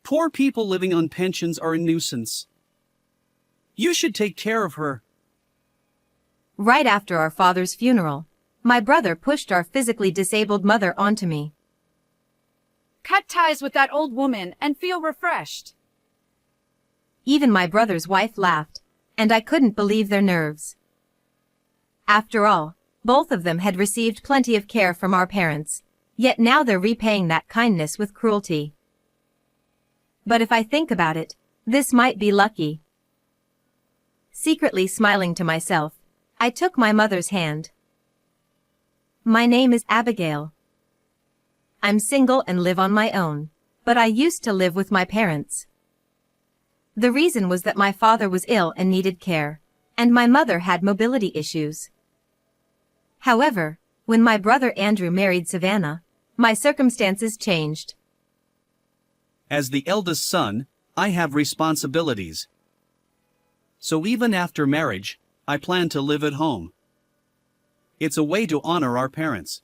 Poor people living on pensions are a nuisance. You should take care of her. Right after our father's funeral, my brother pushed our physically disabled mother onto me. Cut ties with that old woman and feel refreshed. Even my brother's wife laughed, and I couldn't believe their nerves. After all, both of them had received plenty of care from our parents, yet now they're repaying that kindness with cruelty. But if I think about it, this might be lucky. Secretly smiling to myself, I took my mother's hand. My name is Abigail. I'm single and live on my own, but I used to live with my parents. The reason was that my father was ill and needed care, and my mother had mobility issues. However, when my brother Andrew married Savannah, my circumstances changed. As the eldest son, I have responsibilities. So even after marriage, I plan to live at home. It's a way to honor our parents.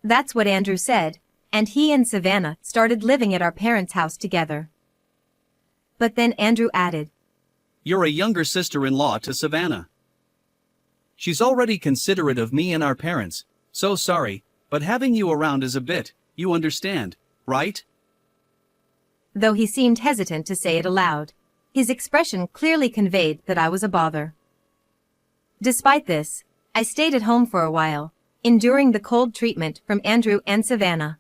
That's what Andrew said, and he and Savannah started living at our parents' house together. But then Andrew added, You're a younger sister-in-law to Savannah. She's already considerate of me and our parents, so sorry, but having you around is a bit, you understand, right? Though he seemed hesitant to say it aloud, his expression clearly conveyed that I was a bother. Despite this, I stayed at home for a while, enduring the cold treatment from Andrew and Savannah.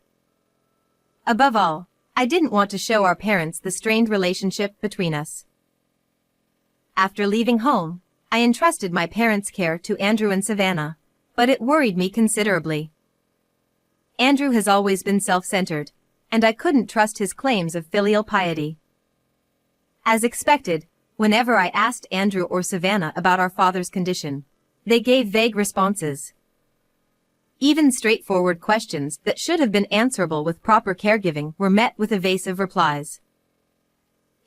Above all, I didn't want to show our parents the strained relationship between us. After leaving home, I entrusted my parents' care to Andrew and Savannah, but it worried me considerably. Andrew has always been self-centered, and I couldn't trust his claims of filial piety. As expected, whenever I asked Andrew or Savannah about our father's condition, they gave vague responses. Even straightforward questions that should have been answerable with proper caregiving were met with evasive replies.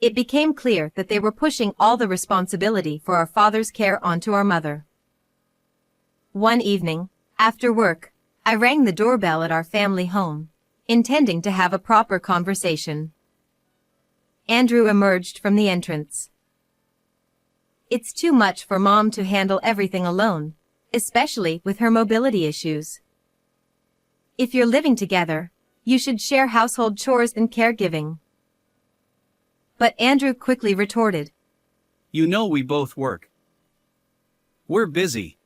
It became clear that they were pushing all the responsibility for our father's care onto our mother. One evening, after work, I rang the doorbell at our family home, intending to have a proper conversation. Andrew emerged from the entrance. It's too much for Mom to handle everything alone, especially with her mobility issues. If you're living together, you should share household chores and caregiving. But Andrew quickly retorted, You know we both work. We're busy.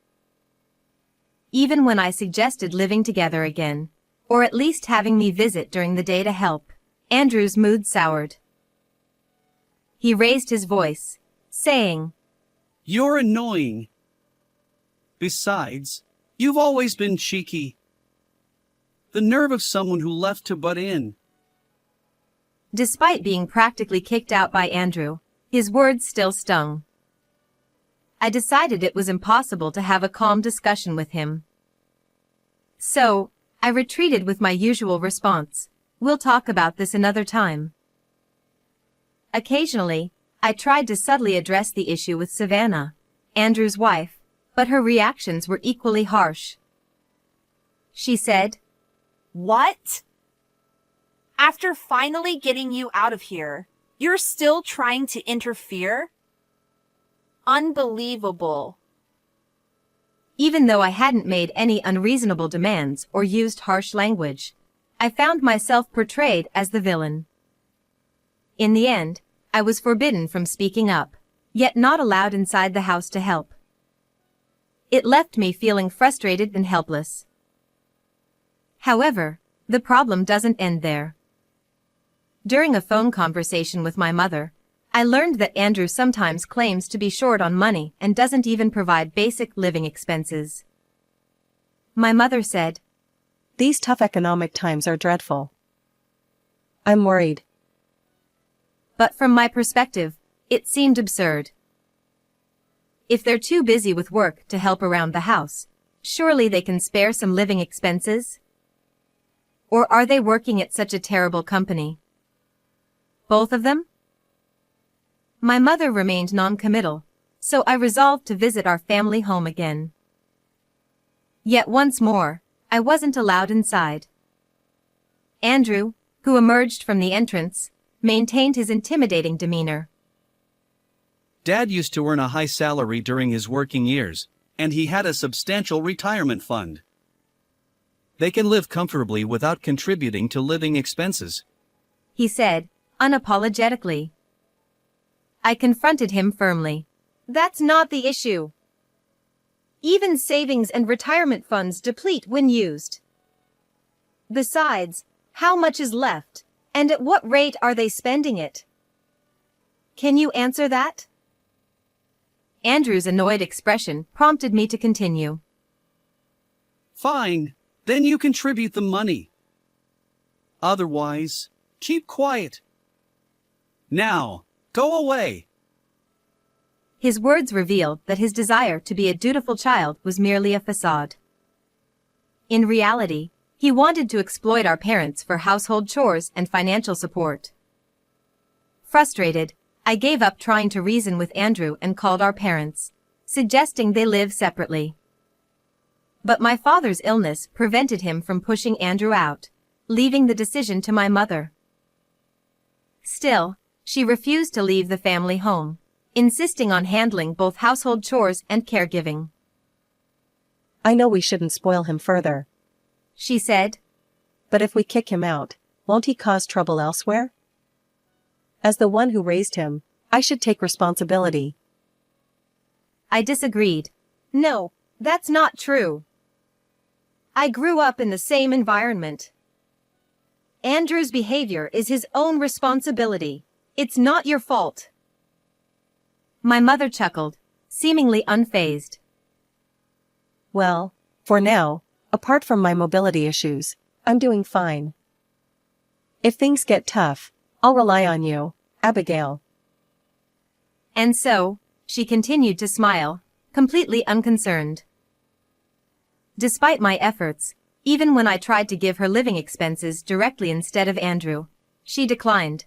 Even when I suggested living together again, or at least having me visit during the day to help, Andrew's mood soured. He raised his voice, saying, You're annoying. Besides, you've always been cheeky. The nerve of someone who left to butt in. Despite being practically kicked out by Andrew, his words still stung. I decided it was impossible to have a calm discussion with him. So, I retreated with my usual response, We'll talk about this another time. Occasionally, I tried to subtly address the issue with Savannah, Andrew's wife, but her reactions were equally harsh. She said, What? After finally getting you out of here, you're still trying to interfere? Unbelievable. Even though I hadn't made any unreasonable demands or used harsh language, I found myself portrayed as the villain. In the end, I was forbidden from speaking up, yet not allowed inside the house to help. It left me feeling frustrated and helpless. However, the problem doesn't end there. During a phone conversation with my mother, I learned that Andrew sometimes claims to be short on money and doesn't even provide basic living expenses. My mother said, These tough economic times are dreadful. I'm worried. But from my perspective, it seemed absurd. If they're too busy with work to help around the house, surely they can spare some living expenses? Or are they working at such a terrible company? Both of them? My mother remained non-committal, so I resolved to visit our family home again. Yet once more, I wasn't allowed inside. Andrew, who emerged from the entrance, maintained his intimidating demeanor. Dad used to earn a high salary during his working years, and he had a substantial retirement fund. They can live comfortably without contributing to living expenses, He said, unapologetically. I confronted him firmly. That's not the issue. Even savings and retirement funds deplete when used. Besides, how much is left, and at what rate are they spending it? Can you answer that? Andrew's annoyed expression prompted me to continue. Fine, then you contribute the money. Otherwise, keep quiet. Now, go away. His words revealed that his desire to be a dutiful child was merely a facade. In reality, he wanted to exploit our parents for household chores and financial support. Frustrated, I gave up trying to reason with Andrew and called our parents, suggesting they live separately. But my father's illness prevented him from pushing Andrew out, leaving the decision to my mother. Still, she refused to leave the family home, insisting on handling both household chores and caregiving. I know we shouldn't spoil him further, She said, but if we kick him out, won't he cause trouble elsewhere? As the one who raised him, I should take responsibility. I disagreed. No, that's not true. I grew up in the same environment. Andrew's behavior is his own responsibility. It's not your fault. My mother chuckled, seemingly unfazed. Well, for now, apart from my mobility issues, I'm doing fine. If things get tough, I'll rely on you, Abigail. And so, she continued to smile, completely unconcerned. Despite my efforts, even when I tried to give her living expenses directly instead of Andrew, she declined.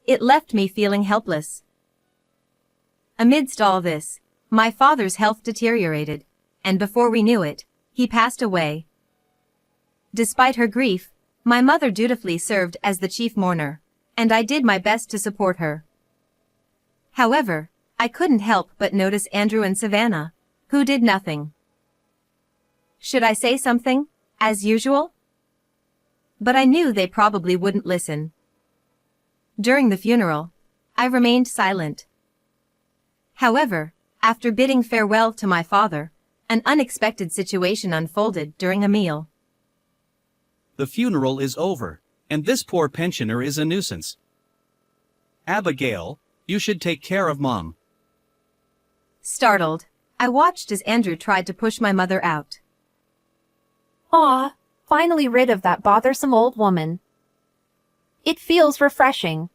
It left me feeling helpless. Amidst all this, my father's health deteriorated, and before we knew it, he passed away. Despite her grief, my mother dutifully served as the chief mourner, and I did my best to support her. However, I couldn't help but notice Andrew and Savannah, who did nothing. Should I say something, as usual? But I knew they probably wouldn't listen. During the funeral, I remained silent. However, after bidding farewell to my father, an unexpected situation unfolded during a meal. The funeral is over, and this poor pensioner is a nuisance. Abigail, you should take care of Mom. Startled, I watched as Andrew tried to push my mother out. Aw, finally rid of that bothersome old woman. It feels refreshing.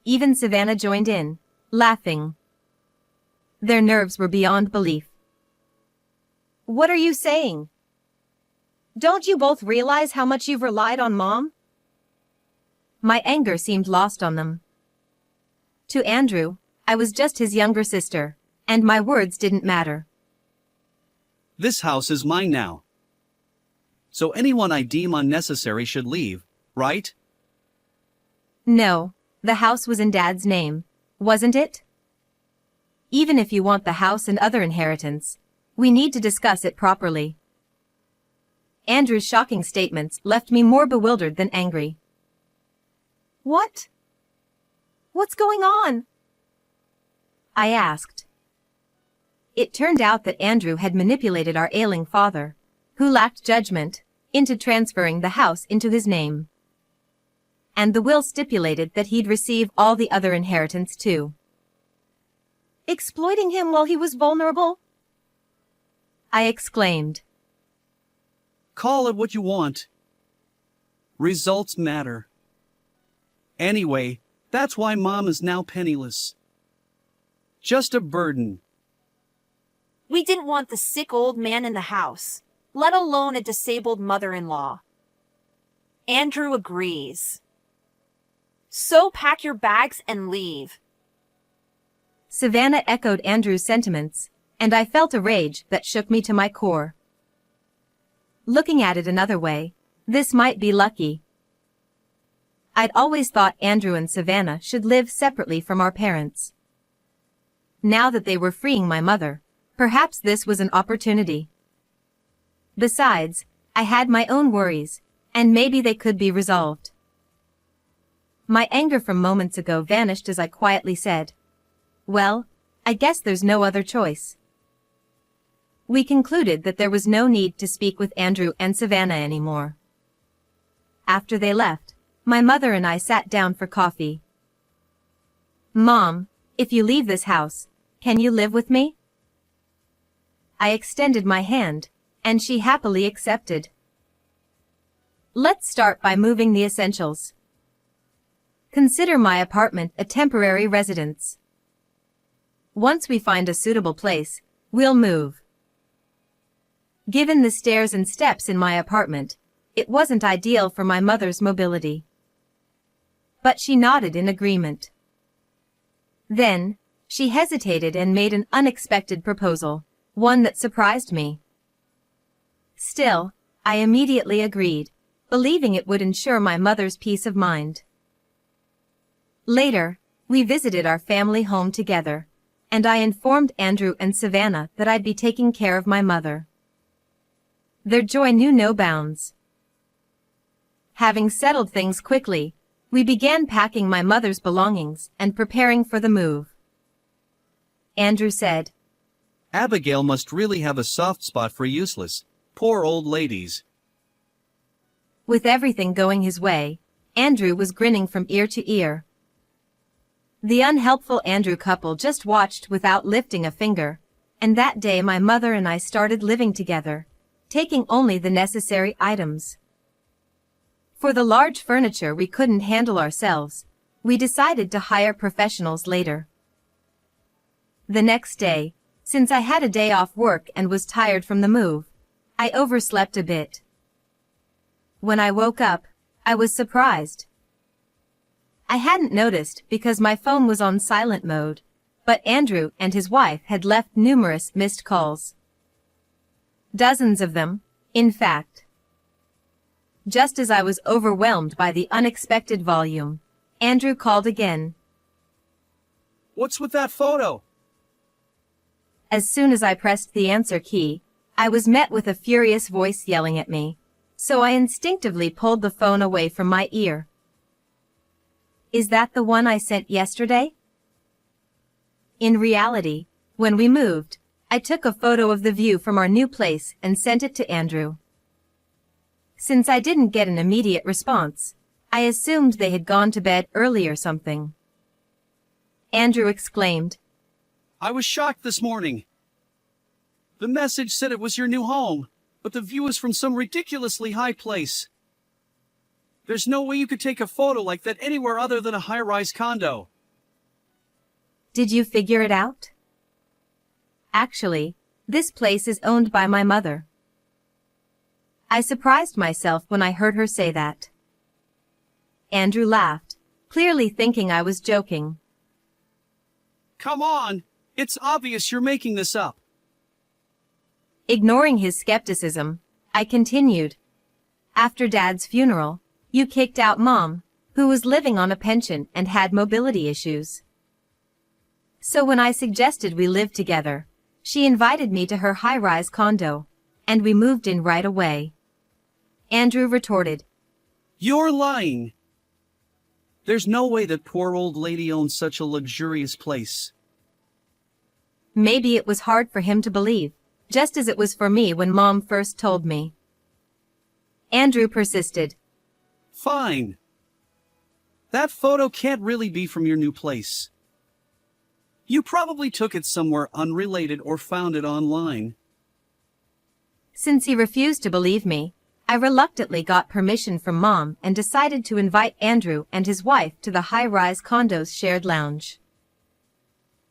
Even Savannah joined in, laughing. Their nerves were beyond belief. What are you saying? Don't you both realize how much you've relied on Mom? My anger seemed lost on them. To Andrew, I was just his younger sister, and my words didn't matter. This house is mine now. So anyone I deem unnecessary should leave, right? No, the house was in Dad's name, wasn't it? Even if you want the house and other inheritance, we need to discuss it properly. Andrew's shocking statements left me more bewildered than angry. What? What's going on? I asked. It turned out that Andrew had manipulated our ailing father, who lacked judgment, into transferring the house into his name. And the will stipulated that he'd receive all the other inheritance too. Exploiting him while he was vulnerable? I exclaimed. Call it what you want. Results matter. Anyway, that's why Mom is now penniless. Just a burden. We didn't want the sick old man in the house, let alone a disabled mother-in-law. Andrew agrees. So pack your bags and leave. Savannah echoed Andrew's sentiments, and I felt a rage that shook me to my core. Looking at it another way, this might be lucky, I'd always thought Andrew and Savannah should live separately from our parents. Now that they were freeing my mother, perhaps this was an opportunity. Besides, I had my own worries, and maybe they could be resolved. My anger from moments ago vanished as I quietly said, "Well, I guess there's no other choice." We concluded that there was no need to speak with Andrew and Savannah anymore. After they left, my mother and I sat down for coffee. "Mom, if you leave this house, can you live with me?" I extended my hand, and she happily accepted. Let's start by moving the essentials. Consider my apartment a temporary residence. Once we find a suitable place, we'll move. Given the stairs and steps in my apartment, it wasn't ideal for my mother's mobility. But she nodded in agreement. Then, she hesitated and made an unexpected proposal, one that surprised me. Still, I immediately agreed, believing it would ensure my mother's peace of mind. Later, we visited our family home together, and I informed Andrew and Savannah that I'd be taking care of my mother. Their joy knew no bounds. Having settled things quickly, we began packing my mother's belongings and preparing for the move. Andrew said, Abigail must really have a soft spot for useless, poor old ladies. With everything going his way, Andrew was grinning from ear to ear. The unhelpful Andrew couple just watched without lifting a finger, and that day my mother and I started living together, taking only the necessary items. For the large furniture we couldn't handle ourselves, we decided to hire professionals later. The next day, since I had a day off work and was tired from the move, I overslept a bit. When I woke up, I was surprised. I hadn't noticed because my phone was on silent mode, but Andrew and his wife had left numerous missed calls. Dozens of them, in fact. Just as I was overwhelmed by the unexpected volume, Andrew called again. What's with that photo? As soon as I pressed the answer key, I was met with a furious voice yelling at me, so I instinctively pulled the phone away from my ear. Is that the one I sent yesterday? In reality, when we moved, I took a photo of the view from our new place and sent it to Andrew. Since I didn't get an immediate response, I assumed they had gone to bed early or something. Andrew exclaimed, I was shocked this morning. The message said it was your new home, but the view is from some ridiculously high place. There's no way you could take a photo like that anywhere other than a high-rise condo. Did you figure it out? Actually, this place is owned by my mother. I surprised myself when I heard her say that. Andrew laughed, clearly thinking I was joking. Come on, it's obvious you're making this up. Ignoring his skepticism, I continued. After Dad's funeral, you kicked out Mom, who was living on a pension and had mobility issues. So when I suggested we live together, she invited me to her high-rise condo, and we moved in right away. Andrew retorted, You're lying. There's no way that poor old lady owns such a luxurious place. Maybe it was hard for him to believe, just as it was for me when Mom first told me. Andrew persisted. Fine. That photo can't really be from your new place. You probably took it somewhere unrelated or found it online. Since he refused to believe me, I reluctantly got permission from Mom and decided to invite Andrew and his wife to the high-rise condo's shared lounge.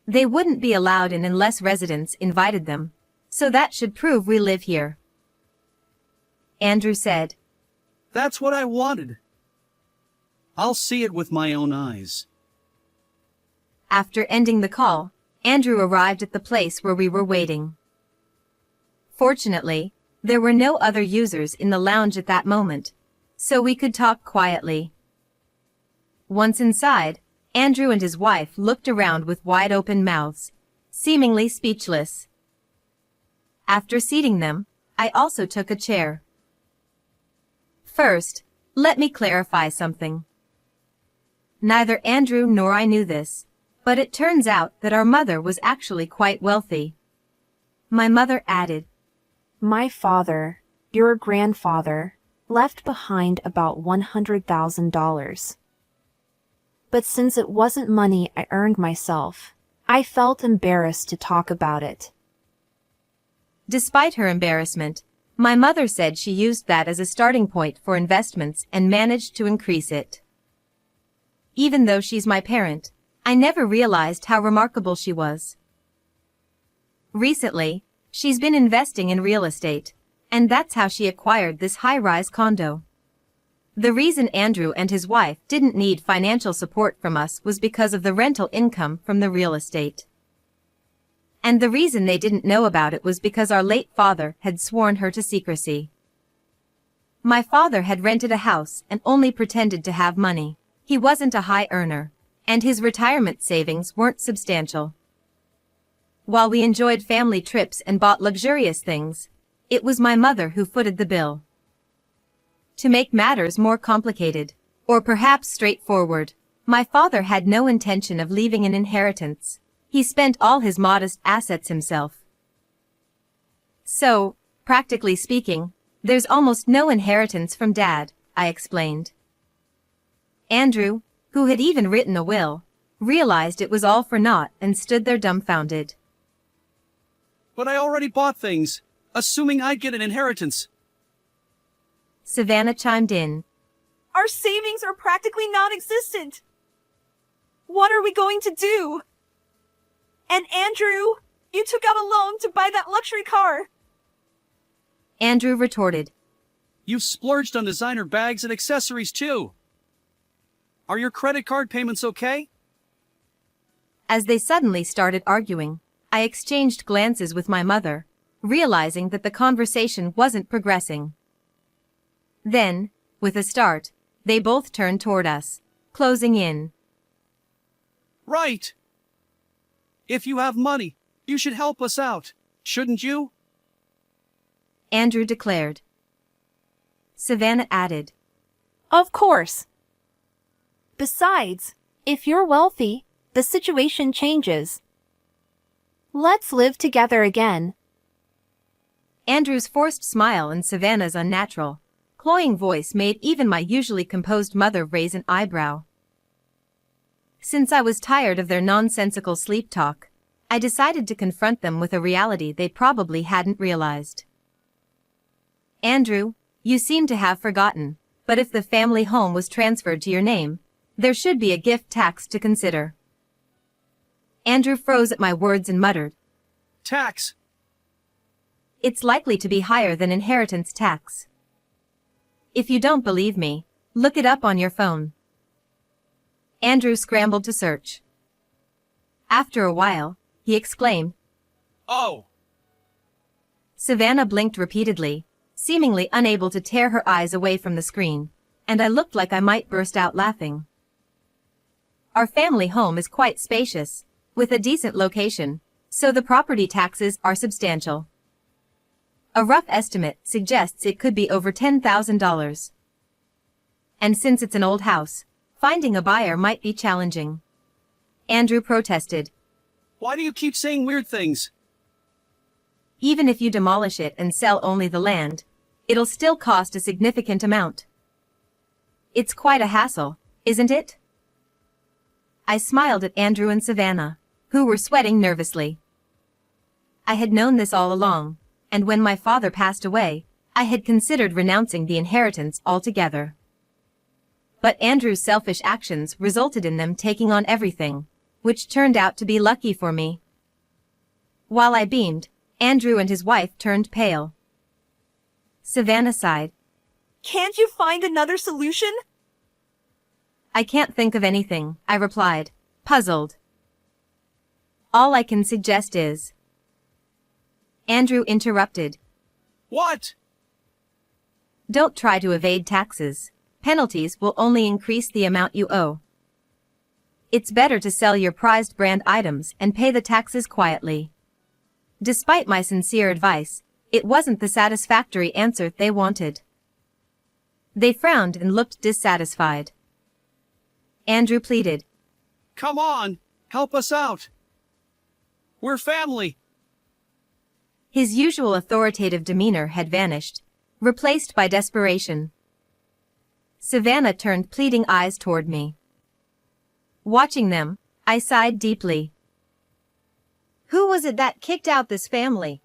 They wouldn't be allowed in unless residents invited them, so that should prove we live here. Andrew said, That's what I wanted. I'll see it with my own eyes. After ending the call, Andrew arrived at the place where we were waiting. Fortunately, there were no other users in the lounge at that moment, so we could talk quietly. Once inside, Andrew and his wife looked around with wide-open mouths, seemingly speechless. After seating them, I also took a chair. First, let me clarify something. Neither Andrew nor I knew this, but it turns out that our mother was actually quite wealthy. My mother added, My father, your grandfather, left behind about $100,000. But since it wasn't money I earned myself, I felt embarrassed to talk about it. Despite her embarrassment, my mother said she used that as a starting point for investments and managed to increase it. Even though she's my parent, I never realized how remarkable she was. Recently, she's been investing in real estate, and that's how she acquired this high-rise condo. The reason Andrew and his wife didn't need financial support from us was because of the rental income from the real estate. And the reason they didn't know about it was because our late father had sworn her to secrecy. My father had rented a house and only pretended to have money. He wasn't a high earner, and his retirement savings weren't substantial. While we enjoyed family trips and bought luxurious things, it was my mother who footed the bill. To make matters more complicated, or perhaps straightforward, my father had no intention of leaving an inheritance. He spent all his modest assets himself. So, practically speaking, there's almost no inheritance from Dad, I explained. Andrew, who had even written a will, realized it was all for naught and stood there dumbfounded. But I already bought things, assuming I'd get an inheritance. Savannah chimed in. Our savings are practically non-existent. What are we going to do? And Andrew, you took out a loan to buy that luxury car. Andrew retorted. You splurged on designer bags and accessories too. Are your credit card payments okay? As they suddenly started arguing, I exchanged glances with my mother, realizing that the conversation wasn't progressing. Then, with a start, they both turned toward us, closing in. Right. If you have money, you should help us out, shouldn't you? Andrew declared. Savannah added. Of course. Besides, if you're wealthy, the situation changes. Let's live together again. Andrew's forced smile and Savannah's unnatural, cloying voice made even my usually composed mother raise an eyebrow. Since I was tired of their nonsensical sleep talk, I decided to confront them with a reality they probably hadn't realized. Andrew, you seem to have forgotten, but if the family home was transferred to your name, there should be a gift tax to consider. Andrew froze at my words and muttered. Tax? It's likely to be higher than inheritance tax. If you don't believe me, look it up on your phone. Andrew scrambled to search. After a while, he exclaimed, Oh! Savannah blinked repeatedly, seemingly unable to tear her eyes away from the screen, and I looked like I might burst out laughing. Our family home is quite spacious, with a decent location, so the property taxes are substantial. A rough estimate suggests it could be over $10,000. And since it's an old house, finding a buyer might be challenging. Andrew protested. Why do you keep saying weird things? Even if you demolish it and sell only the land, it'll still cost a significant amount. It's quite a hassle, isn't it? I smiled at Andrew and Savannah, who were sweating nervously. I had known this all along, and when my father passed away, I had considered renouncing the inheritance altogether. But Andrew's selfish actions resulted in them taking on everything, which turned out to be lucky for me. While I beamed, Andrew and his wife turned pale. Savannah sighed. Can't you find another solution? I can't think of anything, I replied, puzzled. All I can suggest is... Andrew interrupted. What? Don't try to evade taxes. Penalties will only increase the amount you owe. It's better to sell your prized brand items and pay the taxes quietly. Despite my sincere advice, it wasn't the satisfactory answer they wanted. They frowned and looked dissatisfied. Andrew pleaded. Come on, help us out. We're family. His usual authoritative demeanor had vanished, replaced by desperation. Savannah turned pleading eyes toward me. Watching them, I sighed deeply. Who was it that kicked out this family?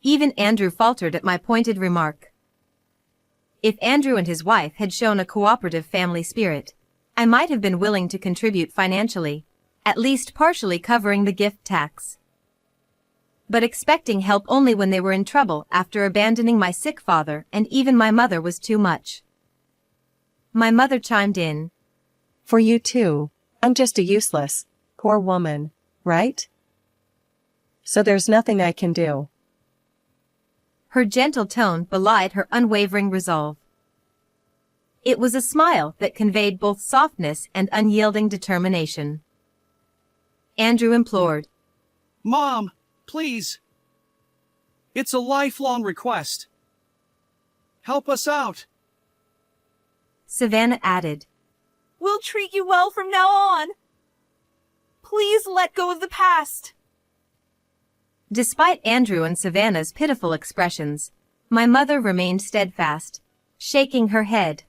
Even Andrew faltered at my pointed remark. If Andrew and his wife had shown a cooperative family spirit, I might have been willing to contribute financially, at least partially covering the gift tax. But expecting help only when they were in trouble after abandoning my sick father and even my mother was too much. My mother chimed in. For you too, I'm just a useless, poor woman, right? So there's nothing I can do. Her gentle tone belied her unwavering resolve. It was a smile that conveyed both softness and unyielding determination. Andrew implored. Mom, please. It's a lifelong request. Help us out. Savannah added. We'll treat you well from now on. Please let go of the past. Despite Andrew and Savannah's pitiful expressions, my mother remained steadfast, shaking her head.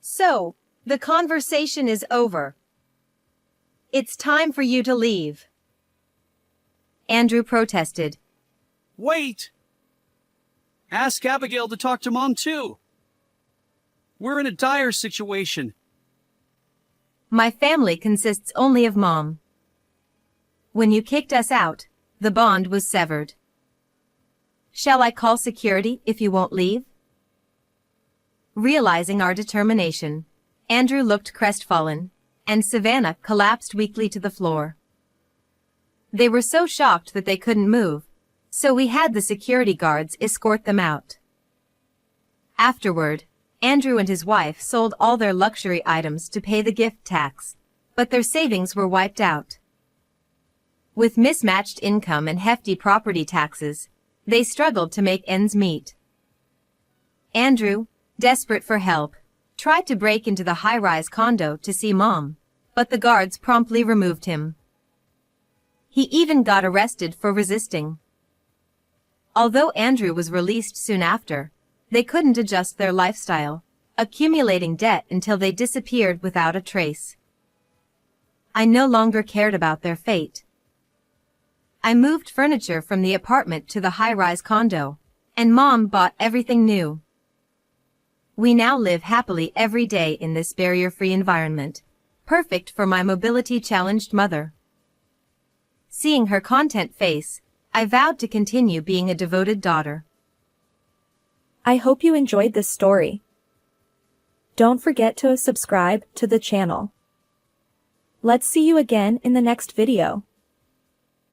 So, the conversation is over. It's time for you to leave. Andrew protested. Wait! Ask Abigail to talk to Mom too. We're in a dire situation. My family consists only of Mom. When you kicked us out, the bond was severed. Shall I call security if you won't leave? Realizing our determination, Andrew looked crestfallen, and Savannah collapsed weakly to the floor. They were so shocked that they couldn't move, so we had the security guards escort them out. Afterward, Andrew and his wife sold all their luxury items to pay the gift tax, but their savings were wiped out. With mismatched income and hefty property taxes, they struggled to make ends meet. Andrew, desperate for help, tried to break into the high-rise condo to see Mom, but the guards promptly removed him. He even got arrested for resisting. Although Andrew was released soon after, they couldn't adjust their lifestyle, accumulating debt until they disappeared without a trace. I no longer cared about their fate. I moved furniture from the apartment to the high-rise condo, and Mom bought everything new. We now live happily every day in this barrier-free environment, perfect for my mobility-challenged mother. Seeing her content face, I vowed to continue being a devoted daughter. I hope you enjoyed this story. Don't forget to subscribe to the channel. Let's see you again in the next video.